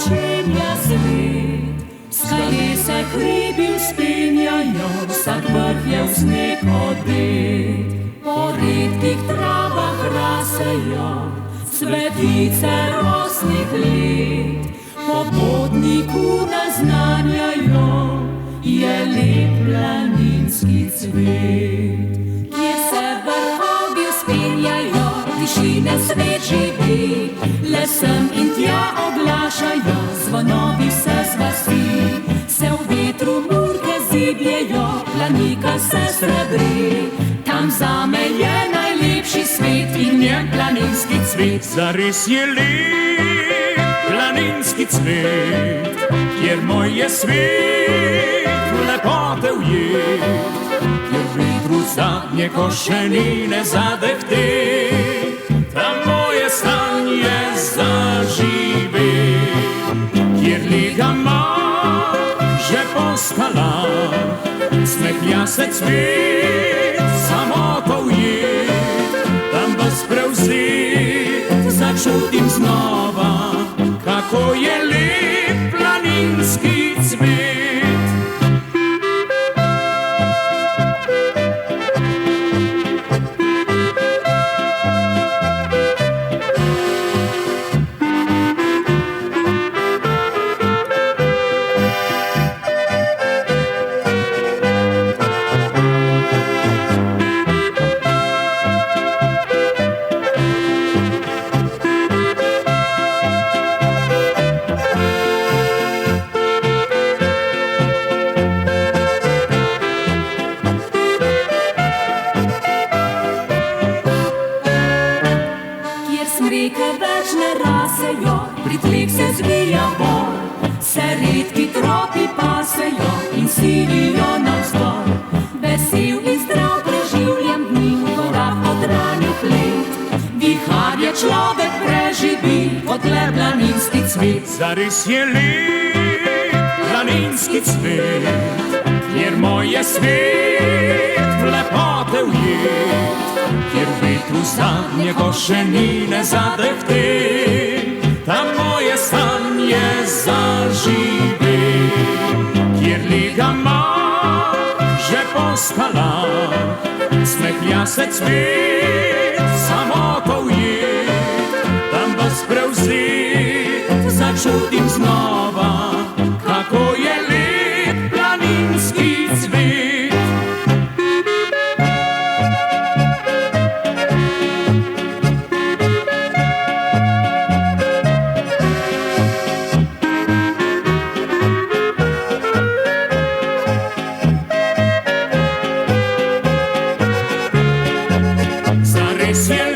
začenja svet. Skale se hribi vzpenjajo, vsak vrh je v sneg odet. Po redkih travah rasejo cvetlice rosnih let. Po podniku naznanjajo, je lep planinski cvet. Kjer se vrhovi vzpenjajo, tišine svet živi, le sem in tja oglašajo zvonovi vse z vasi. Se v vetru murke zibljejo, planika se srebri, tam zame je najlepši svet in njen planinski cvet. Zares je lep planinski cvet, kjer moj je svet lepote ujet, kjer vetru zadnje košenine zadehte, tam moje stanje zažive. Kjer lega že po skalah, smehlja se cvet, samoto ujet, tam vas prevzet začutim znova, kako je lep planinski cvet. Reke več ne rasejo, pri tleh se zvija bor, se redki tropi pasejo in silijo navzdol. Vesel in zdrav preživljam dni, v gorah od ranih let, viharje človek preživi kot le planinski cvet. Zares je lep planinski cvet, kjer moj je svet lepote ujet, kjer v vetru zadnje košenine zadehte, tam moje stanje zažive. Kjer lega že po skalah, smehlja se cvet, samoto ujet, tam vas prevzet začutim znova, kako je lep planinski cvet. Zares je